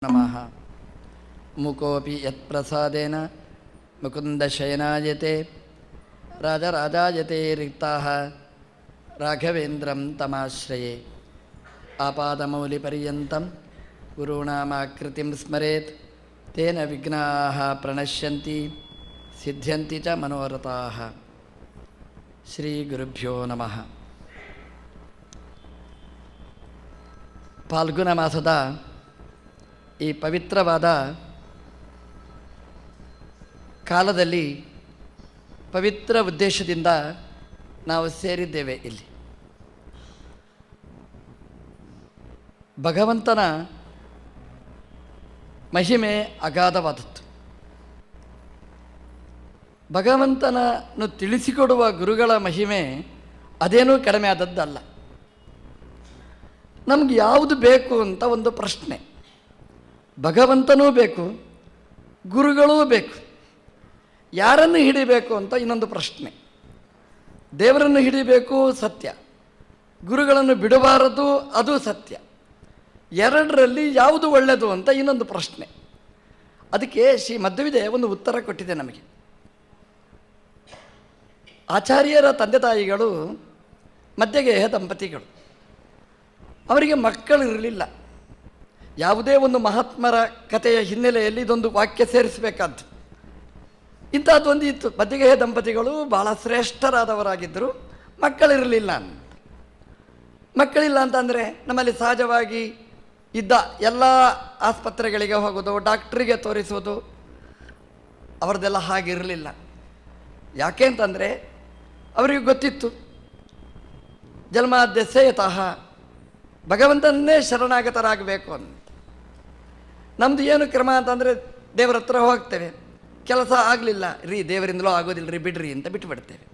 ನಮಃ. ಮುಕೋಪಿ ಯತ್ಪ್ರಸಾದೇನ ಮುಕುಂದಶಯನಾಯತೆ ರಾಜರಾಜಾಯತೆ ರಿಕ್ತಾಃ ರಾಘವೇಂದ್ರಂ ತಮಾಶ್ರಯೇ. ಆಪಾದಮೌಲಿಪರ್ಯಂತಂ ಗುರುಣಾಮಾಕೃತಿಂ ಸ್ಮರೇತ್ ತೇನ ವಿಘ್ನಾಃ ಪ್ರಣಶ್ಯಂತಿ ಸಿದ್ಧ್ಯಂತಿ ಚ ಮನೋರಥಾಃ. ಶ್ರೀ ಗುರುಭ್ಯೋ ನಮಃ. ಫಾಲ್ಗುಣ ಮಾಸದ ಈ ಪವಿತ್ರವಾದ ಕಾಲದಲ್ಲಿ ಪವಿತ್ರ ಉದ್ದೇಶದಿಂದ ನಾವು ಸೇರಿದ್ದೇವೆ. ಇಲ್ಲಿ ಭಗವಂತನ ಮಹಿಮೆ ಅಗಾಧವಾದದ್ದು. ಭಗವಂತನನ್ನು ತಿಳಿಸಿಕೊಡುವ ಗುರುಗಳ ಮಹಿಮೆ ಅದೇನೂ ಕಡಿಮೆ ಆದದ್ದಲ್ಲ. ನಮಗೆ ಯಾವುದು ಬೇಕು ಅಂತ ಒಂದು ಪ್ರಶ್ನೆ. ಭಗವಂತನೂ ಬೇಕು, ಗುರುಗಳೂ ಬೇಕು. ಯಾರನ್ನು ಹಿಡಿಬೇಕು ಅಂತ ಇನ್ನೊಂದು ಪ್ರಶ್ನೆ. ದೇವರನ್ನು ಹಿಡಿಬೇಕು, ಸತ್ಯ. ಗುರುಗಳನ್ನು ಬಿಡಬಾರದು, ಅದು ಸತ್ಯ. ಎರಡರಲ್ಲಿ ಯಾವುದು ಒಳ್ಳೆಯದು ಅಂತ ಇನ್ನೊಂದು ಪ್ರಶ್ನೆ. ಅದಕ್ಕೆ ಶ್ರೀ ಮಧ್ವವಿದೆ ಒಂದು ಉತ್ತರ ಕೊಟ್ಟಿದೆ ನಮಗೆ. ಆಚಾರ್ಯರ ತಂದೆ ತಾಯಿಗಳು ಮಧ್ಯಗೆಯ ದಂಪತಿಗಳು. ಅವರಿಗೆ ಮಕ್ಕಳಿರಲಿಲ್ಲ. ಯಾವುದೇ ಒಂದು ಮಹಾತ್ಮರ ಕಥೆಯ ಹಿನ್ನೆಲೆಯಲ್ಲಿ ಇದೊಂದು ವಾಕ್ಯ ಸೇರಿಸಬೇಕಾದ್ದು. ಇಂಥದ್ದೊಂದು ಇತ್ತು. ಮಧ್ಯಗೆಯ ದಂಪತಿಗಳು ಬಹಳ ಶ್ರೇಷ್ಠರಾದವರಾಗಿದ್ದರು, ಮಕ್ಕಳಿರಲಿಲ್ಲ ಅಂತ. ಮಕ್ಕಳಿಲ್ಲ ಅಂತಂದರೆ ನಮ್ಮಲ್ಲಿ ಸಹಜವಾಗಿ ಇದ್ದ ಎಲ್ಲ ಆಸ್ಪತ್ರೆಗಳಿಗೆ ಹೋಗೋದು, ಡಾಕ್ಟ್ರಿಗೆ ತೋರಿಸೋದು, ಅವರದೆಲ್ಲ ಹಾಗಿರಲಿಲ್ಲ. ಯಾಕೆ ಅಂತಂದರೆ ಅವರಿಗೆ ಗೊತ್ತಿತ್ತು, ಜನ್ಮಾದ್ಯಸ್ಯತಃ ಭಗವಂತನ್ನೇ ಶರಣಾಗತರಾಗಬೇಕು ಅಂತ. ನಮ್ಮದು ಏನು ಕ್ರಮ ಅಂತಂದರೆ ದೇವರ ಹತ್ರ ಹೋಗ್ತೇವೆ, ಕೆಲಸ ಆಗಲಿಲ್ಲ ರೀ, ದೇವರಿಂದಲೂ ಆಗೋದಿಲ್ಲ ರೀ, ಬಿಡ್ರಿ ಅಂತ ಬಿಟ್ಟುಬಿಡ್ತೇವೆ.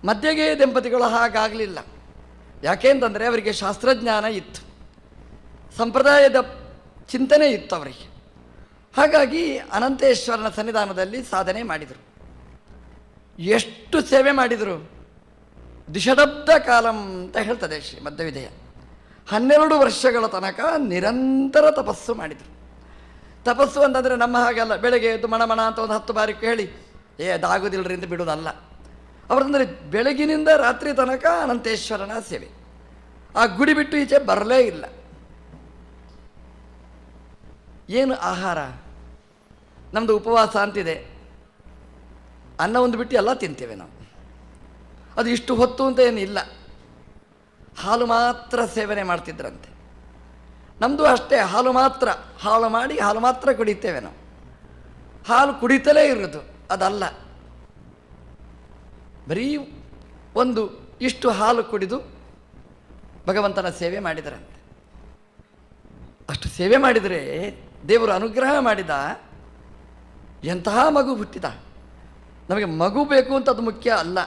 ಮಧ್ಯಗೆ ದಂಪತಿಗಳು ಹಾಗಾಗಲಿಲ್ಲ. ಯಾಕೆ ಅಂತಂದರೆ ಅವರಿಗೆ ಶಾಸ್ತ್ರಜ್ಞಾನ ಇತ್ತು, ಸಂಪ್ರದಾಯದ ಚಿಂತನೆ ಇತ್ತು ಅವರಿಗೆ. ಹಾಗಾಗಿ ಅನಂತೇಶ್ವರನ ಸನ್ನಿಧಾನದಲ್ಲಿ ಸಾಧನೆ ಮಾಡಿದರು. ಎಷ್ಟು ಸೇವೆ ಮಾಡಿದರು. ದಿಷಡಬ್ಧ ಕಾಲಂ ಅಂತ ಹೇಳ್ತದೆ ಶ್ರೀ ಮಧ್ವವಿದಯ. 12 ವರ್ಷಗಳ ತನಕ ನಿರಂತರ ತಪಸ್ಸು ಮಾಡಿದರು. ತಪಸ್ಸು ಅಂತಂದರೆ ನಮ್ಮ ಹಾಗೆಲ್ಲ ಬೆಳಗ್ಗೆ ಎದ್ದು ಮಣ ಅಂತ ಒಂದು 10 ಬಾರಿ ಹೇಳಿ ಅದಾಗೋದಿಲ್ಲರಿ ಅಂತ ಬಿಡೋದಲ್ಲ. ಅವರಂದರೆ ಬೆಳಗಿನಿಂದ ರಾತ್ರಿ ತನಕ ಅನಂತೇಶ್ವರನ ಸೇವೆ. ಆ ಗುಡಿ ಬಿಟ್ಟು ಈಚೆ ಬರಲೇ ಇಲ್ಲ. ಏನು ಆಹಾರ? ನಮ್ಮದು ಉಪವಾಸ ಅಂತಿದೆ. ಅನ್ನ ಒಂದು ಬಿಟ್ಟು ಎಲ್ಲ ತಿಂತೇವೆ ನಾವು. ಅದು ಇಷ್ಟು ಹೊತ್ತು ಅಂತ ಏನಿಲ್ಲ. ಹಾಲು ಮಾತ್ರ ಸೇವನೆ ಮಾಡ್ತಿದ್ರಂತೆ. ನಮ್ಮದು ಅಷ್ಟೇ, ಹಾಲು ಮಾತ್ರ. ಹಾಲು ಮಾಡಿ ಹಾಲು ಮಾತ್ರ ಕುಡಿತೇವೆ ನಾವು. ಹಾಲು ಕುಡಿತಲೇ ಇರೋದು ಅದಲ್ಲ. ಬರೀ ಒಂದು ಇಷ್ಟು ಹಾಲು ಕುಡಿದು ಭಗವಂತನ ಸೇವೆ ಮಾಡಿದರಂತೆ. ಅಷ್ಟು ಸೇವೆ ಮಾಡಿದರೆ ದೇವರು ಅನುಗ್ರಹ ಮಾಡಿದ. ಎಂತಹ ಮಗು ಹುಟ್ಟಿದ. ನಮಗೆ ಮಗು ಬೇಕು ಅಂತ ಅದು ಮುಖ್ಯ ಅಲ್ಲ,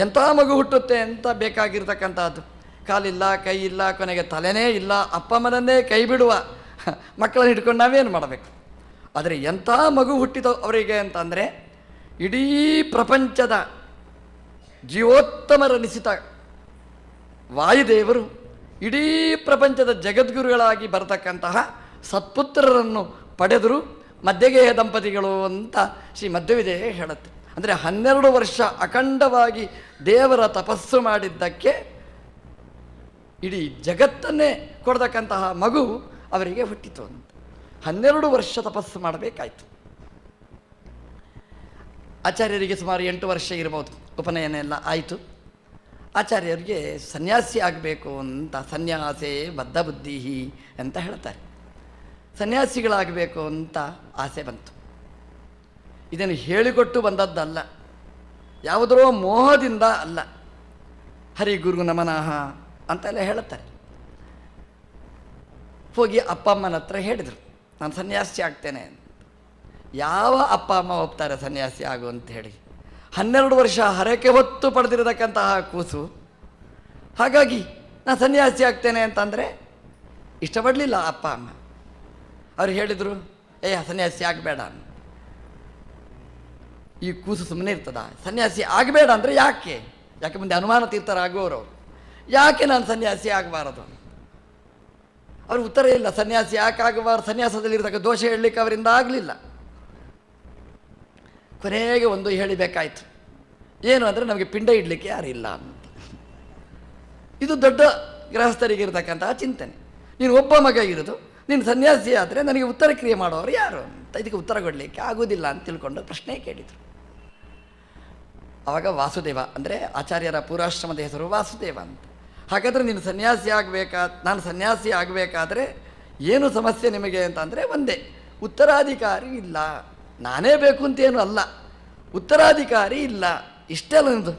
ಎಂತಹ ಮಗು ಹುಟ್ಟುತ್ತೆ ಅಂತ ಬೇಕಾಗಿರ್ತಕ್ಕಂಥದ್ದು. ಕಾಲಿಲ್ಲ, ಕೈ ಇಲ್ಲ, ಕೊನೆಗೆ ತಲೆನೇ ಇಲ್ಲ, ಅಪ್ಪ ಅಮ್ಮನನ್ನೇ ಕೈ ಬಿಡುವ ಮಕ್ಕಳನ್ನು ಹಿಡ್ಕೊಂಡು ನಾವೇನು ಮಾಡಬೇಕು? ಆದರೆ ಎಂಥ ಮಗು ಹುಟ್ಟಿದ ಅವರಿಗೆ ಅಂತಂದರೆ ಇಡೀ ಪ್ರಪಂಚದ ಜೀವೋತ್ತಮರನಿಸಿದ ವಾಯುದೇವರು ಇಡೀ ಪ್ರಪಂಚದ ಜಗದ್ಗುರುಗಳಾಗಿ ಬರತಕ್ಕಂತಹ ಸತ್ಪುತ್ರರನ್ನು ಪಡೆದರು ಮಧ್ಯಗೆಯ ದಂಪತಿಗಳು ಅಂತ ಶ್ರೀ ಮಧ್ವವಿದಯ ಹೇಳುತ್ತೆ. ಅಂದರೆ 12 ವರ್ಷ ಅಖಂಡವಾಗಿ ದೇವರ ತಪಸ್ಸು ಮಾಡಿದ್ದಕ್ಕೆ ಇಡೀ ಜಗತ್ತನ್ನೇ ಕೊಡ್ತಕ್ಕಂತಹ ಮಗು ಅವರಿಗೆ ಹುಟ್ಟಿತು ಅಂತ. 12 ವರ್ಷ ತಪಸ್ಸು ಮಾಡಬೇಕಾಯಿತು. ಆಚಾರ್ಯರಿಗೆ ಸುಮಾರು 8 ವರ್ಷ ಇರ್ಬೋದು. ಉಪನಯನ ಎಲ್ಲ ಆಯಿತು. ಆಚಾರ್ಯರಿಗೆ ಸನ್ಯಾಸಿ ಆಗಬೇಕು ಅಂತ, ಸನ್ಯಾಸೇ ಬದ್ಧ ಬುದ್ಧಿ ಅಂತ ಹೇಳ್ತಾರೆ. ಸನ್ಯಾಸಿಗಳಾಗಬೇಕು ಅಂತ ಆಸೆ ಬಂತು. ಇದನ್ನು ಹೇಳಿಕೊಟ್ಟು ಬಂದದ್ದಲ್ಲ, ಯಾವುದರೋ ಮೋಹದಿಂದ ಅಲ್ಲ. ಹರಿ ಗುರು ನಮನಃ ಅಂತೆಲ್ಲ ಹೇಳುತ್ತಾರೆ. ಹೋಗಿ ಅಪ್ಪ ಅಮ್ಮನ ಹತ್ರ ಹೇಳಿದರು, ನಾನು ಸನ್ಯಾಸಿ ಆಗ್ತೇನೆ ಅಂತ. ಯಾವ ಅಪ್ಪ ಅಮ್ಮ ಒಪ್ತಾರೆ ಸನ್ಯಾಸಿ ಆಗು ಅಂತ ಹೇಳಿ? 12 ವರ್ಷ ಹರಕೆ ಹೊತ್ತು ಪಡೆದಿರತಕ್ಕಂತಹ ಕೂಸು. ಹಾಗಾಗಿ ನಾನು ಸನ್ಯಾಸಿ ಆಗ್ತೇನೆ ಅಂತಂದರೆ ಇಷ್ಟಪಡಲಿಲ್ಲ ಅಪ್ಪ ಅಮ್ಮ. ಅವ್ರು ಹೇಳಿದರು, ಸನ್ಯಾಸಿ ಆಗಬೇಡ. ಈ ಕೂಸು ಸುಮ್ಮನೆ ಇರ್ತದ? ಸನ್ಯಾಸಿ ಆಗಬೇಡ ಅಂದರೆ ಯಾಕೆ? ಮುಂದೆ ಅನುಮಾನ ತೀರ್ಥರಾಗುವವರು. ಯಾಕೆ ನಾನು ಸನ್ಯಾಸಿ ಆಗಬಾರದು? ಅವ್ರಿಗೆ ಉತ್ತರ ಇಲ್ಲ. ಸನ್ಯಾಸಿ ಯಾಕಾಗಬಾರ್ದು, ಸನ್ಯಾಸದಲ್ಲಿರ್ತಕ್ಕ ದೋಷ ಹೇಳಲಿಕ್ಕೆ ಅವರಿಂದ ಆಗಲಿಲ್ಲ. ಕೊನೆಗೆ ಒಂದು ಹೇಳಿಬೇಕಾಯ್ತು, ಏನು ಅಂದರೆ ನಮಗೆ ಪಿಂಡ ಇಡಲಿಕ್ಕೆ ಯಾರಿಲ್ಲ ಅಂತ. ಇದು ದೊಡ್ಡ ಗೃಹಸ್ಥರಿಗಿರ್ತಕ್ಕಂತಹ ಚಿಂತನೆ. ನೀನು ಒಬ್ಬ ಮಗ ಇರೋದು, ನೀನು ಸನ್ಯಾಸಿ ಆದರೆ ನನಗೆ ಉತ್ತರ ಕ್ರಿಯೆ ಮಾಡೋರು ಯಾರು ಅಂತ, ಇದಕ್ಕೆ ಉತ್ತರ ಕೊಡಲಿಕ್ಕೆ ಆಗೋದಿಲ್ಲ ಅಂತ ತಿಳ್ಕೊಂಡು ಪ್ರಶ್ನೆ ಕೇಳಿದರು. ಆವಾಗ ವಾಸುದೇವ, ಅಂದರೆ ಆಚಾರ್ಯರ ಪೂರ್ವಾಶ್ರಮದ ಹೆಸರು ವಾಸುದೇವ ಅಂತ. ಹಾಗಾದರೆ ನೀನು ಸನ್ಯಾಸಿ ನಾನು ಸನ್ಯಾಸಿ ಆಗಬೇಕಾದ್ರೆ ಏನು ಸಮಸ್ಯೆ ನಿಮಗೆ ಅಂತಂದರೆ ಒಂದೇ, ಉತ್ತರಾಧಿಕಾರಿ ಇಲ್ಲ. ನಾನೇ ಬೇಕು ಅಂತೇನು ಅಲ್ಲ, ಉತ್ತರಾಧಿಕಾರಿ ಇಲ್ಲ. ಇಷ್ಟೇ ಅಲ್ಲದು.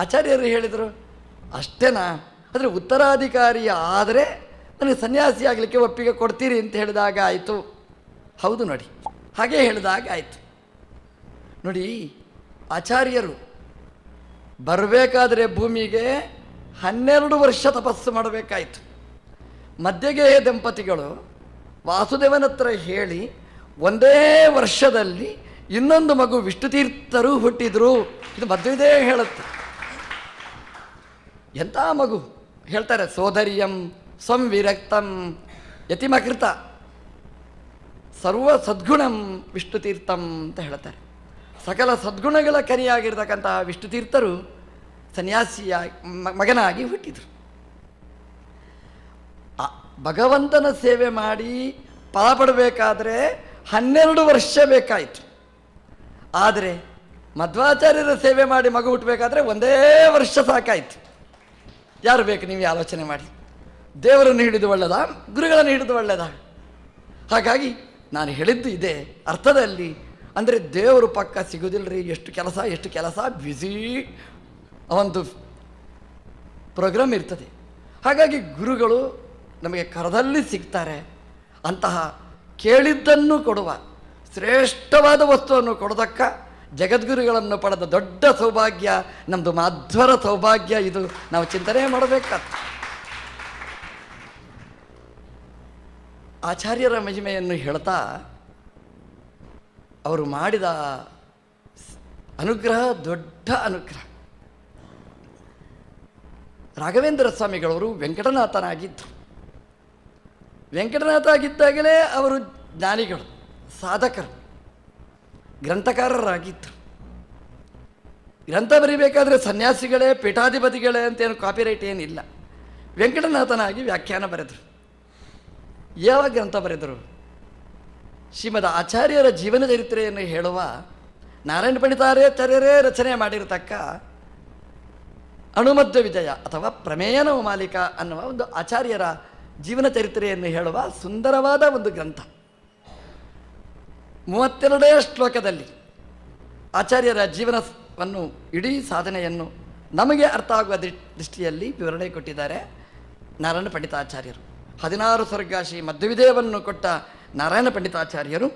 ಆಚಾರ್ಯರು ಹೇಳಿದರು, ಅಷ್ಟೇನಾ? ಆದರೆ ಉತ್ತರಾಧಿಕಾರಿ ಆದರೆ ನನಗೆ ಸನ್ಯಾಸಿ ಆಗಲಿಕ್ಕೆ ಒಪ್ಪಿಗೆ ಕೊಡ್ತೀರಿ ಅಂತ ಹೇಳಿದಾಗ ಆಯಿತು. ಹೌದು ನೋಡಿ, ಹಾಗೇ ಹೇಳಿದಾಗ ಆಯಿತು. ನೋಡಿ, ಆಚಾರ್ಯರು ಬರಬೇಕಾದ್ರೆ ಭೂಮಿಗೆ 12 ವರ್ಷ ತಪಸ್ಸು ಮಾಡಬೇಕಾಯಿತು. ಮಧ್ಯಗೆಯ ದಂಪತಿಗಳು ವಾಸುದೇವನ ಹತ್ರ ಹೇಳಿ ಒಂದೇ ವರ್ಷದಲ್ಲಿ ಇನ್ನೊಂದು ಮಗು ವಿಷ್ಣುತೀರ್ಥರು ಹುಟ್ಟಿದರು. ಇದು ಮಧ್ವದೇ ಹೇಳುತ್ತೆ. ಎಂಥ ಮಗು ಹೇಳ್ತಾರೆ, ಸೋದರಿಯಂ ಸಂವಿರಕ್ತಂ ಯತಿಮಕೃತ ಸರ್ವ ಸದ್ಗುಣಂ ವಿಷ್ಣುತೀರ್ಥಂ ಅಂತ ಹೇಳ್ತಾರೆ. ಸಕಲ ಸದ್ಗುಣಗಳ ಕನಿಯಾಗಿರ್ತಕ್ಕಂತಹ ವಿಷ್ಣುತೀರ್ಥರು ಸನ್ಯಾಸಿಯ ಮಗನಾಗಿ ಹುಟ್ಟಿದರು. ಭಗವಂತನ ಸೇವೆ ಮಾಡಿ ಫಲ ಪಡಬೇಕಾದ್ರೆ 12 ವರ್ಷ ಬೇಕಾಯಿತು. ಆದರೆ ಮಧ್ವಾಚಾರ್ಯರ ಸೇವೆ ಮಾಡಿ ಮಗು ಹುಟ್ಟಬೇಕಾದ್ರೆ ಒಂದೇ ವರ್ಷ ಸಾಕಾಯಿತು. ಯಾರು ಬೇಕು ನೀವು ಆಲೋಚನೆ ಮಾಡಿ. ದೇವರನ್ನು ಹಿಡಿದು ಒಳ್ಳೆಯದ, ಗುರುಗಳನ್ನು ಹಿಡಿದು ಒಳ್ಳೆಯದ? ಹಾಗಾಗಿ ನಾನು ಹೇಳಿದ್ದು ಇದೆ ಅರ್ಥದಲ್ಲಿ. ಅಂದರೆ ದೇವರು ಪಕ್ಕ ಸಿಗೋದಿಲ್ಲರಿ. ಎಷ್ಟು ಕೆಲಸ ಬ್ಯುಸಿ ಒಂದು ಪ್ರೋಗ್ರಾಮ್ ಇರ್ತದೆ. ಹಾಗಾಗಿ ಗುರುಗಳು ನಮಗೆ ಕರದಲ್ಲಿ ಸಿಗ್ತಾರೆ. ಅಂತಹ ಕೇಳಿದ್ದನ್ನು ಕೊಡುವ ಶ್ರೇಷ್ಠವಾದ ವಸ್ತುವನ್ನು ಕೊಡೋದಕ್ಕ ಜಗದ್ಗುರುಗಳನ್ನು ಪಡೆದ ದೊಡ್ಡ ಸೌಭಾಗ್ಯ ನಮ್ಮದು, ಮಾಧ್ವರ ಸೌಭಾಗ್ಯ. ಇದು ನಾವು ಚಿಂತನೆ ಮಾಡಬೇಕಾಗ್ತದೆ. ಆಚಾರ್ಯರ ಮಹಿಮೆಯನ್ನು ಹೇಳ್ತಾ ಅವರು ಮಾಡಿದ ಅನುಗ್ರಹ ದೊಡ್ಡ ಅನುಗ್ರಹ. ರಾಘವೇಂದ್ರ ಸ್ವಾಮಿಗಳವರು ವೆಂಕಟನಾಥನಾಗಿದ್ದರು. ವೆಂಕಟನಾಥ ಆಗಿದ್ದಾಗಲೇ ಅವರು ಜ್ಞಾನಿಗಳು, ಸಾಧಕರು, ಗ್ರಂಥಕಾರರಾಗಿದ್ದರು. ಗ್ರಂಥ ಬರೀಬೇಕಾದ್ರೆ ಸನ್ಯಾಸಿಗಳೇ ಪೀಠಾಧಿಪತಿಗಳೇ ಅಂತೇನು ಕಾಪಿರೈಟ್ ಏನಿಲ್ಲ. ವೆಂಕಟನಾಥನಾಗಿ ವ್ಯಾಖ್ಯಾನ ಬರೆದರು. ಯಾವ ಗ್ರಂಥ ಬರೆದರು? ಶ್ರೀಮದ್ ಆಚಾರ್ಯರ ಜೀವನ ಚರಿತ್ರೆಯನ್ನು ಹೇಳುವ ನಾರಾಯಣ ಪಂಡಿತಾಚಾರ್ಯರೇ ರಚನೆ ಮಾಡಿರತಕ್ಕ ಅಣುಮಧ್ವ ವಿಜಯ ಅಥವಾ ಪ್ರಮೇಯ ನವಮಾಲಿಕ ಅನ್ನುವ ಒಂದು ಆಚಾರ್ಯರ ಜೀವನ ಚರಿತ್ರೆಯನ್ನು ಹೇಳುವ ಸುಂದರವಾದ ಒಂದು ಗ್ರಂಥ. 32 ಶ್ಲೋಕದಲ್ಲಿ ಆಚಾರ್ಯರ ಜೀವನವನ್ನು, ಇಡೀ ಸಾಧನೆಯನ್ನು ನಮಗೆ ಅರ್ಥ ಆಗುವ ದೃಷ್ಟಿಯಲ್ಲಿ ವಿವರಣೆ ಕೊಟ್ಟಿದ್ದಾರೆ ನಾರಾಯಣ ಪಂಡಿತಾಚಾರ್ಯರು. 16 ಸರ್ಗ ಶ್ರೀ ಮಧ್ವವಿಜಯವನ್ನು ಕೊಟ್ಟ ನಾರಾಯಣ ಪಂಡಿತಾಚಾರ್ಯರು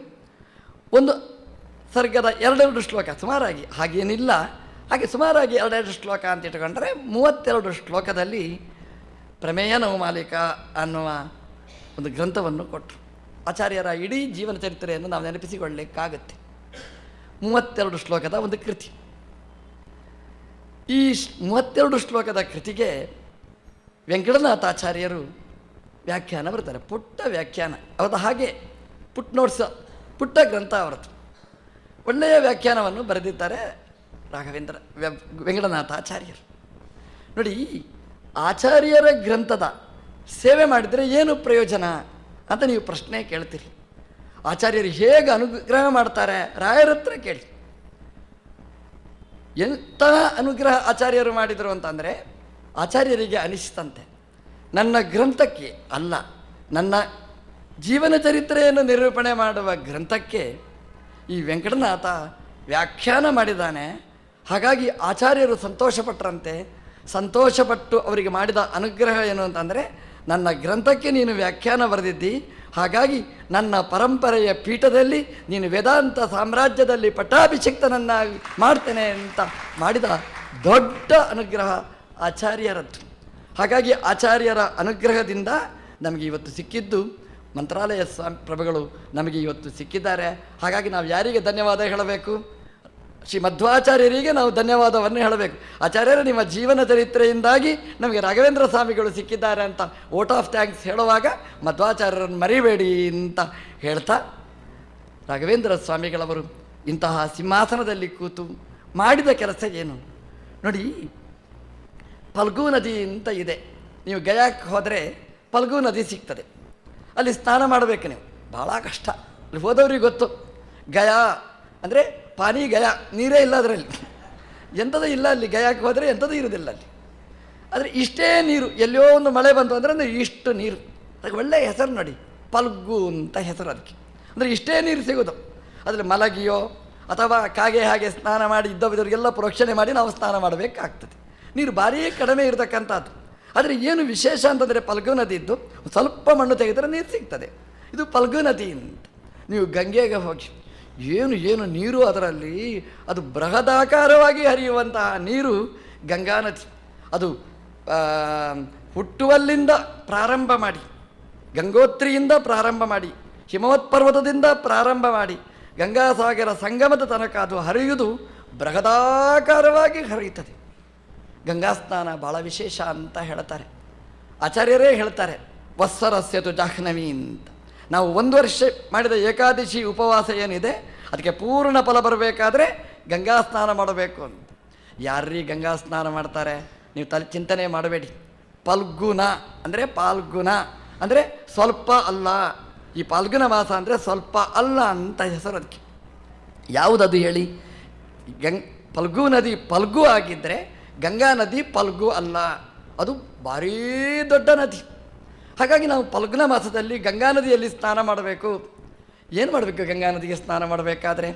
ಒಂದು ಸರ್ಗದ 2 ಶ್ಲೋಕ ಸುಮಾರಾಗಿ, ಹಾಗೇನಿಲ್ಲ, ಹಾಗೆ ಸುಮಾರಾಗಿ 2 ಶ್ಲೋಕ ಅಂತ ಇಟ್ಕೊಂಡ್ರೆ 32 ಶ್ಲೋಕದಲ್ಲಿ ಪ್ರಮೇಯ ನವಮಾಲಿಕ ಅನ್ನುವ ಒಂದು ಗ್ರಂಥವನ್ನು ಕೊಟ್ಟರು. ಆಚಾರ್ಯರ ಇಡೀ ಜೀವನ ಚರಿತ್ರೆಯನ್ನು ನಾವು ನೆನಪಿಸಿಕೊಳ್ಳಲಿಕ್ಕಾಗತ್ತೆ. 32 ಶ್ಲೋಕದ ಒಂದು ಕೃತಿ. ಈ 32 ಶ್ಲೋಕದ ಕೃತಿಗೆ ವೆಂಕಟನಾಥಾಚಾರ್ಯರು ವ್ಯಾಖ್ಯಾನ ಬರ್ತಾರೆ. ಪುಟ್ಟ ವ್ಯಾಖ್ಯಾನ ಅವತ್ತು, ಹಾಗೆ ಪುಟ್ ನೋಟ್ಸ್, ಪುಟ್ಟ ಗ್ರಂಥ ಅವರದ್ದು. ಒಳ್ಳೆಯ ವ್ಯಾಖ್ಯಾನವನ್ನು ಬರೆದಿದ್ದಾರೆ ವೆಂಕಟನಾಥಾಚಾರ್ಯರು. ನೋಡಿ, ಆಚಾರ್ಯರ ಗ್ರಂಥದ ಸೇವೆ ಮಾಡಿದರೆ ಏನು ಪ್ರಯೋಜನ ಅಂತ ನೀವು ಪ್ರಶ್ನೆ ಕೇಳ್ತೀರಿ. ಆಚಾರ್ಯರು ಹೇಗೆ ಅನುಗ್ರಹ ಮಾಡ್ತಾರೆ ರಾಯರ ಹತ್ರ ಕೇಳಿ. ಎಂಥ ಅನುಗ್ರಹ ಆಚಾರ್ಯರು ಮಾಡಿದರು ಅಂತಂದರೆ, ಆಚಾರ್ಯರಿಗೆ ಅನಿಸ್ತಂತೆ ನನ್ನ ಗ್ರಂಥಕ್ಕೆ ಅಲ್ಲ, ನನ್ನ ಜೀವನ ಚರಿತ್ರೆಯನ್ನು ನಿರೂಪಣೆ ಮಾಡುವ ಗ್ರಂಥಕ್ಕೆ ಈ ವೆಂಕಟನಾಥ ವ್ಯಾಖ್ಯಾನ ಮಾಡಿದ್ದಾನೆ. ಹಾಗಾಗಿ ಆಚಾರ್ಯರು ಸಂತೋಷಪಟ್ಟರಂತೆ. ಸಂತೋಷಪಟ್ಟು ಅವರಿಗೆ ಮಾಡಿದ ಅನುಗ್ರಹ ಏನು ಅಂತಂದರೆ, ನನ್ನ ಗ್ರಂಥಕ್ಕೆ ನೀನು ವ್ಯಾಖ್ಯಾನ ಬರೆದಿದ್ದಿ, ಹಾಗಾಗಿ ನನ್ನ ಪರಂಪರೆಯ ಪೀಠದಲ್ಲಿ ನೀನು ವೇದಾಂತ ಸಾಮ್ರಾಜ್ಯದಲ್ಲಿ ಪಟ್ಟಾಭಿಷಿಕ್ತನನ್ನಾಗಿ ಮಾಡ್ತೇನೆ ಅಂತ ಮಾಡಿದ ದೊಡ್ಡ ಅನುಗ್ರಹ ಆಚಾರ್ಯರದ್ದು. ಹಾಗಾಗಿ ಆಚಾರ್ಯರ ಅನುಗ್ರಹದಿಂದ ನಮಗೆ ಇವತ್ತು ಸಿಕ್ಕಿದ್ದು ಮಂತ್ರಾಲಯ ಪ್ರಭುಗಳು ನಮಗೆ ಇವತ್ತು ಸಿಕ್ಕಿದ್ದಾರೆ. ಹಾಗಾಗಿ ನಾವು ಯಾರಿಗೆ ಧನ್ಯವಾದ ಹೇಳಬೇಕು? ಶ್ರೀ ಮಧ್ವಾಚಾರ್ಯರಿಗೆ ನಾವು ಧನ್ಯವಾದವನ್ನು ಹೇಳಬೇಕು. ಆಚಾರ್ಯರು ನಿಮ್ಮ ಜೀವನ ಚರಿತ್ರೆಯಿಂದಾಗಿ ನಮಗೆ ರಾಘವೇಂದ್ರ ಸ್ವಾಮಿಗಳು ಸಿಕ್ಕಿದ್ದಾರೆ ಅಂತ ವೋಟ್ ಆಫ್ ಥ್ಯಾಂಕ್ಸ್ ಹೇಳುವಾಗ ಮಧ್ವಾಚಾರ್ಯರನ್ನು ಮರಿಬೇಡಿ ಅಂತ ಹೇಳ್ತಾ, ರಾಘವೇಂದ್ರ ಸ್ವಾಮಿಗಳವರು ಇಂತಹ ಸಿಂಹಾಸನದಲ್ಲಿ ಕೂತು ಮಾಡಿದ ಕೆಲಸ ಏನು ನೋಡಿ. ಫಲ್ಗು ನದಿ ಅಂತ ಇದೆ, ನೀವು ಗಯಾಕ್ಕೆ ಹೋದರೆ ಫಲ್ಗು ನದಿ ಸಿಗ್ತದೆ, ಅಲ್ಲಿ ಸ್ನಾನ ಮಾಡಬೇಕು ನೀವು. ಭಾಳ ಕಷ್ಟ, ಅಲ್ಲಿ ಹೋದವ್ರಿಗೆ ಗೊತ್ತು. ಗಯಾ ಅಂದರೆ ಪಾನಿ ಗಯಾ, ನೀರೇ ಇಲ್ಲ ಅದರಲ್ಲಿ, ಎಂಥದೂ ಇಲ್ಲ ಅಲ್ಲಿ. ಗಯಾಕ್ಕೆ ಹೋದರೆ ಎಂಥದೂ ಇರೋದಿಲ್ಲ ಅಲ್ಲಿ. ಆದರೆ ಇಷ್ಟೇ ನೀರು, ಎಲ್ಲೋ ಒಂದು ಮಳೆ ಬಂತು ಅಂದರೆ ಇಷ್ಟು ನೀರು, ಅದಕ್ಕೆ ಒಳ್ಳೆಯ ಹೆಸರು ನೋಡಿ, ಫಲ್ಗು ಅಂತ ಹೆಸರು ಅದಕ್ಕೆ. ಅಂದರೆ ಇಷ್ಟೇ ನೀರು ಸಿಗೋದು. ಅದರಲ್ಲಿ ಮಲಗಿಯೋ ಅಥವಾ ಕಾಗೆ ಹಾಗೆ ಸ್ನಾನ ಮಾಡಿ ಇದ್ದವರಿಗೆಲ್ಲ ಪ್ರೋಕ್ಷಣೆ ಮಾಡಿ ನಾವು ಸ್ನಾನ ಮಾಡಬೇಕಾಗ್ತದೆ. ನೀರು ಭಾರೀ ಕಡಿಮೆ ಇರತಕ್ಕಂಥದ್ದು. ಆದರೆ ಏನು ವಿಶೇಷ ಅಂತಂದರೆ ಫಲ್ಗು ನದಿ ಇದ್ದು ಸ್ವಲ್ಪ ಮಣ್ಣು ತೆಗೆದರೆ ನೀರು ಸಿಗ್ತದೆ. ಇದು ಫಲ್ಗು ನದಿ ಅಂತ. ನೀವು ಗಂಗೆಗೆ ಹೋಗಿ ಏನು ಏನು ನೀರು ಅದರಲ್ಲಿ, ಅದು ಬೃಹದಾಕಾರವಾಗಿ ಹರಿಯುವಂತಹ ನೀರು ಗಂಗಾ ನದಿ. ಅದು ಹುಟ್ಟುವಲ್ಲಿಂದ ಪ್ರಾರಂಭ ಮಾಡಿ, ಗಂಗೋತ್ರಿಯಿಂದ ಪ್ರಾರಂಭ ಮಾಡಿ, ಹಿಮವತ್ ಪರ್ವತದಿಂದ ಪ್ರಾರಂಭ ಮಾಡಿ ಗಂಗಾಸಾಗರ ಸಂಗಮದ ತನಕ ಅದು ಹರಿಯುವುದು ಬೃಹದಾಕಾರವಾಗಿ ಹರಿಯುತ್ತದೆ. ಗಂಗಾ ಸ್ನಾನ ಭಾಳ ವಿಶೇಷ ಅಂತ ಹೇಳ್ತಾರೆ. ಆಚಾರ್ಯರೇ ಹೇಳ್ತಾರೆ, ವತ್ಸರಸ್ಯತು ಜಾಹ್ನವಿ ಅಂತ. ನಾವು 1 ವರ್ಷ ಮಾಡಿದ ಏಕಾದಶಿ ಉಪವಾಸ ಏನಿದೆ ಅದಕ್ಕೆ ಪೂರ್ಣ ಫಲ ಬರಬೇಕಾದ್ರೆ ಗಂಗಾ ಸ್ನಾನ ಮಾಡಬೇಕು ಅಂತ. ಯಾರ್ರೀ ಗಂಗಾ ಸ್ನಾನ ಮಾಡ್ತಾರೆ? ನೀವು ಚಿಂತನೆ ಮಾಡಬೇಡಿ. ಫಲ್ಗುಣ ಅಂದರೆ ಪಾಲ್ಗುಣ ಅಂದರೆ ಸ್ವಲ್ಪ ಅಲ್ಲ. ಈ ಫಲ್ಗುಣ ಮಾಸ ಅಂದರೆ ಸ್ವಲ್ಪ ಅಲ್ಲ ಅಂತ ಹೆಸರು ಅದಕ್ಕೆ. ಯಾವುದದು ಹೇಳಿ? ಫಲ್ಗು ನದಿ ಫಲ್ಗು ಆಗಿದ್ದರೆ ಗಂಗಾ ನದಿ ಫಲ್ಗು ಅಲ್ಲ, ಅದು ಭಾರೀ ದೊಡ್ಡ ನದಿ. ಹಾಗಾಗಿ ನಾವು ಫಲ್ಗುಣ ಮಾಸದಲ್ಲಿ ಗಂಗಾ ನದಿಯಲ್ಲಿ ಸ್ನಾನ ಮಾಡಬೇಕು. ಏನು ಮಾಡಬೇಕು ಗಂಗಾ ನದಿಗೆ ಸ್ನಾನ ಮಾಡಬೇಕಾದ್ರೆ?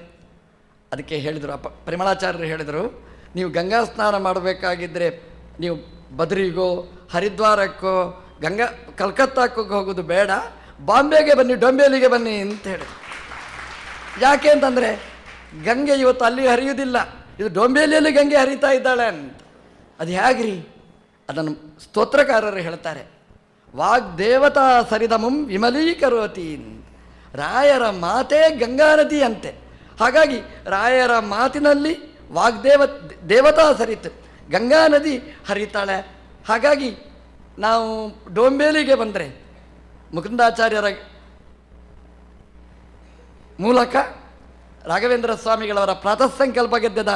ಅದಕ್ಕೆ ಹೇಳಿದರು ಪರಿಮಳಾಚಾರ್ಯರು ಹೇಳಿದರು, ನೀವು ಗಂಗಾ ಸ್ನಾನ ಮಾಡಬೇಕಾಗಿದ್ದರೆ ನೀವು ಬದ್ರಿಗೋ ಹರಿದ್ವಾರಕ್ಕೋ ಕಲ್ಕತ್ತಾಕ್ಕೋ ಹೋಗೋದು ಬೇಡ, ಬಾಂಬೆಗೆ ಬನ್ನಿ, ಡೊಂಬೇಲಿಗೆ ಬನ್ನಿ ಅಂತ ಹೇಳಿದರು. ಯಾಕೆ ಅಂತಂದರೆ ಗಂಗೆ ಇವತ್ತು ಅಲ್ಲಿ ಹರಿಯುವುದಿಲ್ಲ, ಇದು ಡೊಂಬೇಲಿಯಲ್ಲಿ ಗಂಗೆ ಹರಿತಾ ಇದ್ದಾಳೆ ಅಂತ. ಅದು ಹೇಗ್ರಿ? ಅದನ್ನು ಸ್ತೋತ್ರಕಾರರು ಹೇಳ್ತಾರೆ, ವಾಗ್ದೇವತಾ ಸರಿದಮಂ ವಿಮಲೀಕರೋತಿ. ರಾಯರ ಮಾತೇ ಗಂಗಾ ನದಿ ಅಂತೆ. ಹಾಗಾಗಿ ರಾಯರ ಮಾತಿನಲ್ಲಿ ದೇವತಾ ಸರಿತು, ಗಂಗಾ ನದಿ ಹರಿತಾಳೆ. ಹಾಗಾಗಿ ನಾವು ಡೊಂಬೇಲಿಗೆ ಬಂದರೆ ಮುಕುಂದಾಚಾರ್ಯರ ಮೂಲಕ ರಾಘವೇಂದ್ರ ಸ್ವಾಮಿಗಳವರ ಪ್ರಾತಃಸಂಕಲ್ಪ ಗದ್ಯದ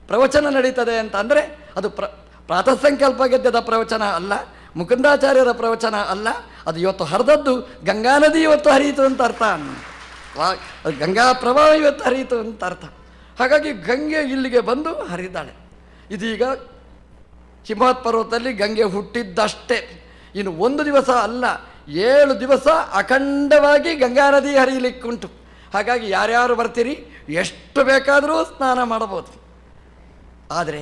ಪ್ರವಚನ ನಡೀತದೆ ಅಂತ ಅಂದರೆ ಅದು ಪ್ರಾತಃಸಂಕಲ್ಪ ಗದ್ಯದ ಪ್ರವಚನ ಅಲ್ಲ, ಮುಕುಂದಾಚಾರ್ಯರ ಪ್ರವಚನ ಅಲ್ಲ, ಅದು ಇವತ್ತು ಹರಿದದ್ದು ಗಂಗಾ ನದಿ ಇವತ್ತು ಹರಿಯಿತು ಅಂತ ಅರ್ಥ. ಗಂಗಾ ಪ್ರವಾಹ ಇವತ್ತು ಹರಿಯಿತು ಅಂತ ಅರ್ಥ. ಹಾಗಾಗಿ ಗಂಗೆ ಇಲ್ಲಿಗೆ ಬಂದು ಹರಿದಾಳೆ. ಇದೀಗ ಹಿಮವತ್ ಪರ್ವತದಲ್ಲಿ ಗಂಗೆ ಹುಟ್ಟಿದ್ದಷ್ಟೇ, ಇನ್ನು 1 ದಿವಸ ಅಲ್ಲ 7 ದಿವಸ ಅಖಂಡವಾಗಿ ಗಂಗಾ ನದಿ ಹರಿಯಲಿಕ್ಕುಂಟು. ಹಾಗಾಗಿ ಯಾರ್ಯಾರು ಬರ್ತೀರಿ ಎಷ್ಟು ಬೇಕಾದರೂ ಸ್ನಾನ ಮಾಡಬಹುದು. ಆದರೆ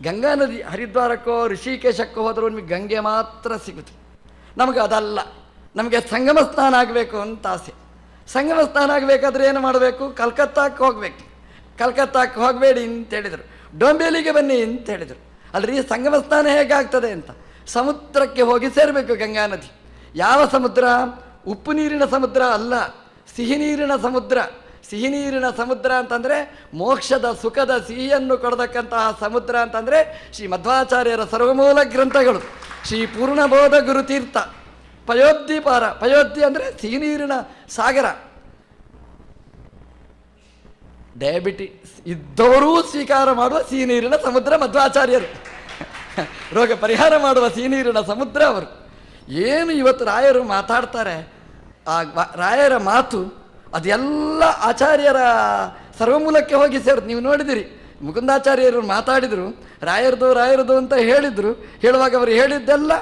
ಗಂಗಾ ನದಿ ಹರಿದ್ವಾರಕ್ಕೋ ಋಷಿಕೇಶಕ್ಕೋ ಹೋದರೂ ನಿಮಗೆ ಗಂಗೆ ಮಾತ್ರ ಸಿಗುತ್ತೆ. ನಮಗೆ ಅದಲ್ಲ, ನಮಗೆ ಸಂಗಮ ಸ್ನಾನ ಆಗಬೇಕು ಅಂತ ಆಸೆ. ಸಂಗಮ ಸ್ನಾನ ಆಗಬೇಕಾದ್ರೆ ಏನು ಮಾಡಬೇಕು? ಕಲ್ಕತ್ತಾಕ್ಕೆ ಹೋಗಬೇಕು. ಕಲ್ಕತ್ತಾಕ್ಕೆ ಹೋಗಬೇಡಿ ಅಂತ ಹೇಳಿದರು, ಡೊಂಬೇಲಿಗೆ ಬನ್ನಿ ಅಂತ ಹೇಳಿದರು. ಅಲ್ರಿ ಸಂಗಮ ಸ್ನಾನ ಹೇಗಾಗ್ತದೆ ಅಂತ, ಸಮುದ್ರಕ್ಕೆ ಹೋಗಿ ಸೇರಬೇಕು ಗಂಗಾ ನದಿ. ಯಾವ ಸಮುದ್ರ? ಉಪ್ಪು ನೀರಿನ ಸಮುದ್ರ ಅಲ್ಲ, ಸಿಹಿ ನೀರಿನ ಸಮುದ್ರ. ಸಿಹಿ ನೀರಿನ ಸಮುದ್ರ ಅಂತಂದರೆ ಮೋಕ್ಷದ ಸುಖದ ಸಿಹಿಯನ್ನು ಕೊಡತಕ್ಕಂತಹ ಸಮುದ್ರ ಅಂತಂದರೆ ಶ್ರೀ ಮಧ್ವಾಚಾರ್ಯರ ಸರ್ವಮೂಲ ಗ್ರಂಥಗಳು. ಶ್ರೀ ಪೂರ್ಣಬೋಧ ಗುರುತೀರ್ಥ ಪಯೋದ್ಯಪಾರ. ಪಯೋದ್ಯ ಅಂದರೆ ಸಿಹಿ ನೀರಿನ ಸಾಗರ. ಡಯಾಬಿಟಿಸ್ ಇದ್ದವರೂ ಸ್ವೀಕಾರ ಮಾಡುವ ಸಿಹಿ ನೀರಿನ ಸಮುದ್ರ ಮಧ್ವಾಚಾರ್ಯರು. ರೋಗ ಪರಿಹಾರ ಮಾಡುವ ಸಿಹಿ ನೀರಿನ ಸಮುದ್ರ ಅವರು. ಏನು ಇವತ್ತು ರಾಯರು ಮಾತಾಡ್ತಾರೆ, ಆ ರಾಯರ ಮಾತು ಅದೆಲ್ಲ ಆಚಾರ್ಯರ ಸರ್ವಮೂಲಕ್ಕೆ ಹೋಗಿ ಸೇರುತ್ತೆ. ನೀವು ನೋಡಿದಿರಿ, ಮುಕುಂದಾಚಾರ್ಯರು ಮಾತಾಡಿದರು, ರಾಯರದು ಅಂತ ಹೇಳಿದರು. ಹೇಳುವಾಗ ಅವರು ಹೇಳಿದ್ದೆಲ್ಲ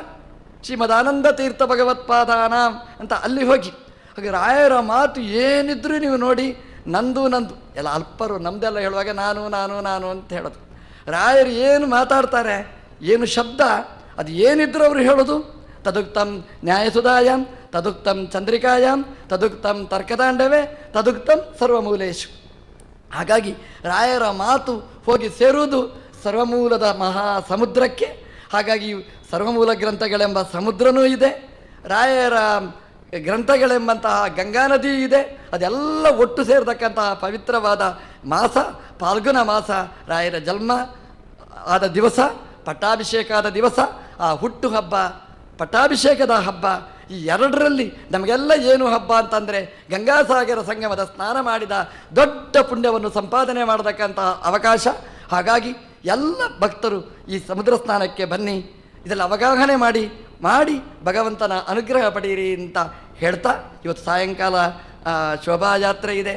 ಶ್ರೀಮದಾನಂದ ತೀರ್ಥ ಭಗವತ್ಪಾದಾನ ಅಂತ ಅಲ್ಲಿ ಹೋಗಿ. ಹಾಗೆ ರಾಯರ ಮಾತು ಏನಿದ್ರು ನೀವು ನೋಡಿ, ನಂದು ಎಲ್ಲ ಅಲ್ಪರು, ನಮ್ಮದೆಲ್ಲ ಹೇಳುವಾಗ ನಾನು ಅಂತ ಹೇಳೋದು. ರಾಯರು ಏನು ಮಾತಾಡ್ತಾರೆ, ಏನು ಶಬ್ದ, ಅದು ಏನಿದ್ರು ಅವರು ಹೇಳೋದು ತದುಕ್ತಂ ನ್ಯಾಯಸುಧಾಯಾಂ, ತದುಕ್ತಂ ಚಂದ್ರಿಕಾಯಾಂ, ತದುಕ್ತಂ ತರ್ಕತಾಂಡವೇ, ತದುಕ್ತಂ ಸರ್ವಮೂಲೇಶು. ಹಾಗಾಗಿ ರಾಯರ ಮಾತು ಹೋಗಿ ಸೇರುವುದು ಸರ್ವಮೂಲದ ಮಹಾ ಸಮುದ್ರಕ್ಕೆ. ಹಾಗಾಗಿ ಸರ್ವಮೂಲ ಗ್ರಂಥಗಳೆಂಬ ಸಮುದ್ರನೂ ಇದೆ, ರಾಯರ ಗ್ರಂಥಗಳೆಂಬಂತಹ ಗಂಗಾ ನದಿ ಇದೆ. ಅದೆಲ್ಲ ಒಟ್ಟು ಸೇರತಕ್ಕಂತಹ ಪವಿತ್ರವಾದ ಮಾಸ, ಫಾಲ್ಗುಣ ಮಾಸ ರಾಯರ ಜನ್ಮ ಆದ ದಿವಸ, ಪಟ್ಟಾಭಿಷೇಕ ಆದ ದಿವಸ, ಆ ಹುಟ್ಟು ಹಬ್ಬ, ಪಟ್ಟಾಭಿಷೇಕದ ಹಬ್ಬ, ಈ ಎರಡರಲ್ಲಿ ನಮಗೆಲ್ಲ ಏನು ಹಬ್ಬ ಅಂತಂದರೆ ಗಂಗಾಸಾಗರ ಸಂಗಮದ ಸ್ನಾನ ಮಾಡಿದ ದೊಡ್ಡ ಪುಣ್ಯವನ್ನು ಸಂಪಾದನೆ ಮಾಡತಕ್ಕಂತಹ ಅವಕಾಶ. ಹಾಗಾಗಿ ಎಲ್ಲ ಭಕ್ತರು ಈ ಸಮುದ್ರ ಸ್ನಾನಕ್ಕೆ ಬನ್ನಿ, ಇದೆಲ್ಲ ಅವಗಾಹನೆ ಮಾಡಿ ಭಗವಂತನ ಅನುಗ್ರಹ ಪಡೆಯಿರಿ ಅಂತ ಹೇಳ್ತಾ, ಇವತ್ತು ಸಾಯಂಕಾಲ ಶೋಭಾಯಾತ್ರೆ ಇದೆ.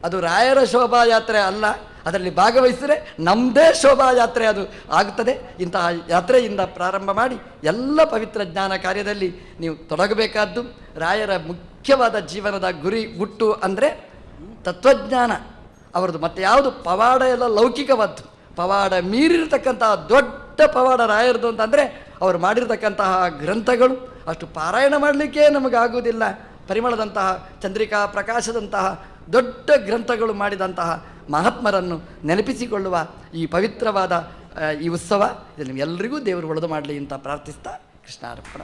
ಅದು ರಾಯರ ಶೋಭಾಯಾತ್ರೆ ಅಲ್ಲ, ಅದರಲ್ಲಿ ಭಾಗವಹಿಸಿದರೆ ನಮ್ಮದೇ ಶೋಭಾಯಾತ್ರೆ ಅದು ಆಗುತ್ತದೆ. ಇಂತಹ ಯಾತ್ರೆಯಿಂದ ಪ್ರಾರಂಭ ಮಾಡಿ ಎಲ್ಲ ಪವಿತ್ರ ಜ್ಞಾನ ಕಾರ್ಯದಲ್ಲಿ ನೀವು ತೊಡಗಬೇಕಾದ್ದು. ರಾಯರ ಮುಖ್ಯವಾದ ಜೀವನದ ಗುರಿ ಗುಟ್ಟು ಅಂದರೆ ತತ್ವಜ್ಞಾನ ಅವರದು. ಮತ್ತು ಯಾವುದು ಪವಾಡ ಎಲ್ಲ ಲೌಕಿಕವಾದ್ದು, ಪವಾಡ ಮೀರಿರ್ತಕ್ಕಂತಹ ದೊಡ್ಡ ಪವಾಡ ರಾಯರದು ಅಂತಂದರೆ ಅವರು ಮಾಡಿರ್ತಕ್ಕಂತಹ ಗ್ರಂಥಗಳು ಅಷ್ಟು ಪಾರಾಯಣ ಮಾಡಲಿಕ್ಕೆ ನಮಗಾಗುವುದಿಲ್ಲ. ಪರಿಮಳದಂತಹ, ಚಂದ್ರಿಕಾ ಪ್ರಕಾಶದಂತಹ ದೊಡ್ಡ ಗ್ರಂಥಗಳು ಮಾಡಿದಂತಹ ಮಹಾತ್ಮರನ್ನು ನೆನಪಿಸಿಕೊಳ್ಳುವ ಈ ಪವಿತ್ರವಾದ ಈ ಉತ್ಸವ, ಇದನ್ನು ಎಲ್ಲರಿಗೂ ದೇವರು ಒಳ್ಳೆದು ಮಾಡಲಿ ಅಂತ ಪ್ರಾರ್ಥಿಸ್ತಾ ಕೃಷ್ಣಾರ್ಪಣ.